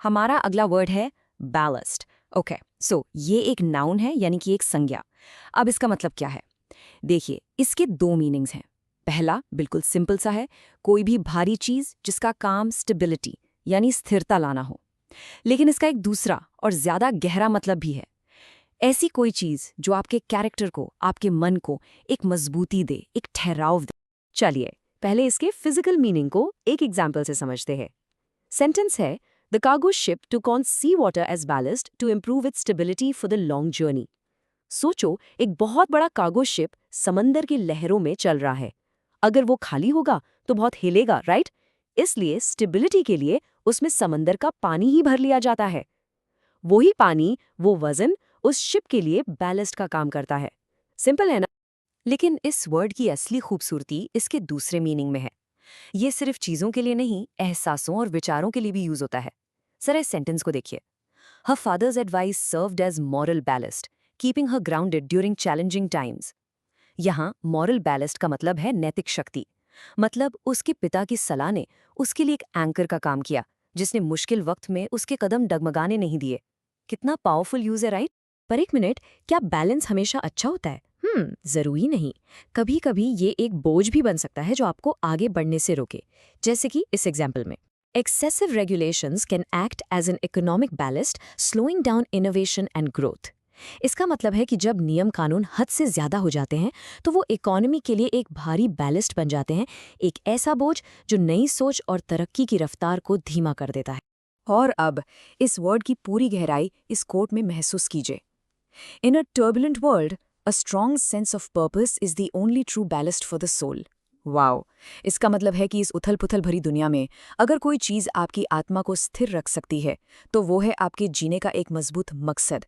हमारा अगला वर्ड है बैलेस्ट। ओके, सो ये एक नाउन है, यानी कि एक संज्ञा। अब इसका मतलब क्या है? देखिए, इसके दो मीनिंग्स हैं। पहला बिल्कुल सिंपल सा है, कोई भी भारी चीज जिसका काम स्टेबिलिटी यानी स्थिरता लाना हो। लेकिन इसका एक दूसरा और ज्यादा गहरा मतलब भी है, ऐसी कोई चीज जो आपके कैरेक्टर को, आपके मन को एक मजबूती दे, एक ठहराव दे। चलिए पहले इसके फिजिकल मीनिंग को एक एग्जाम्पल से समझते हैं। सेंटेंस है, the cargo ship took on sea water as ballast to improve its stability for the long journey। सोचो, एक बहुत बड़ा कार्गो शिप समंदर की लहरों में चल रहा है। अगर वो खाली होगा तो बहुत हिलेगा, राइट? इसलिए स्टेबिलिटी के लिए उसमें समंदर का पानी ही भर लिया जाता है। वही पानी, वो वजन उस शिप के लिए बैलेस्ट का काम करता है। सिंपल है ना? लेकिन इस वर्ड की असली खूबसूरती इसके दूसरे मीनिंग में है। ये सिर्फ चीजों के लिए नहीं, एहसासों और विचारों के लिए भी यूज होता है। जरा इस सेंटेंस को देखिए। Her father's advice served as moral ballast, keeping her grounded during challenging times. यहाँ मॉरल बैलेस्ट का मतलब है नैतिक शक्ति। मतलब उसके पिता की सलाह ने उसके लिए एक एंकर का काम किया, जिसने मुश्किल वक्त में उसके कदम डगमगाने नहीं दिए। कितना पावरफुल यूज है, राइट? पर एक मिनट, क्या बैलेंस हमेशा अच्छा होता है? जरूरी नहीं। कभी कभी ये एक बोझ भी बन सकता है जो आपको आगे बढ़ने से रोके। जैसे कि इस एग्जाम्पल में, excessive regulations can act as an economic ballast, slowing down innovation and growth. इसका मतलब है कि जब नियम कानून हद से ज्यादा हो जाते हैं तो वो इकोनॉमी के लिए एक भारी बैलेस्ट बन जाते हैं, एक ऐसा बोझ जो नई सोच और तरक्की की रफ्तार को धीमा कर देता है। और अब इस वर्ड की पूरी गहराई इस कोट में महसूस कीजिए। In a turbulent world, a strong sense of purpose is the only true ballast for the soul. Wow! इसका मतलब है कि इस उथल-पुथल भरी दुनिया में अगर कोई चीज आपकी आत्मा को स्थिर रख सकती है, तो वो है आपके जीने का एक मजबूत मकसद।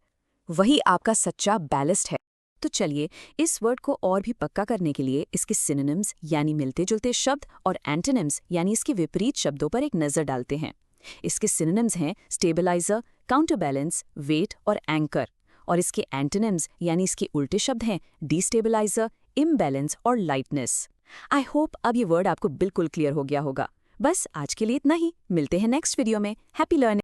वही आपका सच्चा बैलेस्ट है। तो चलिए, इस वर्ड को और भी पक्का करने के लिए इसके सिनोनिम्स यानी मिलते-जुलते शब्द और एंटोनिम्स यानी इसके विपरीत शब्दों पर एक नजर डालते हैं। इसके सिनोनिम्स हैं स्टेबलाइजर, काउंटरबैलेंस, वेट और एंकर। और इसके एंटोनिम्स यानी इसके उल्टे शब्द हैं डिस्टेबलाइजर, इम्बैलेंस और लाइटनेस। आई होप अब ये वर्ड आपको बिल्कुल क्लियर हो गया होगा। बस आज के लिए इतना ही। मिलते हैं नेक्स्ट वीडियो में। Happy learning.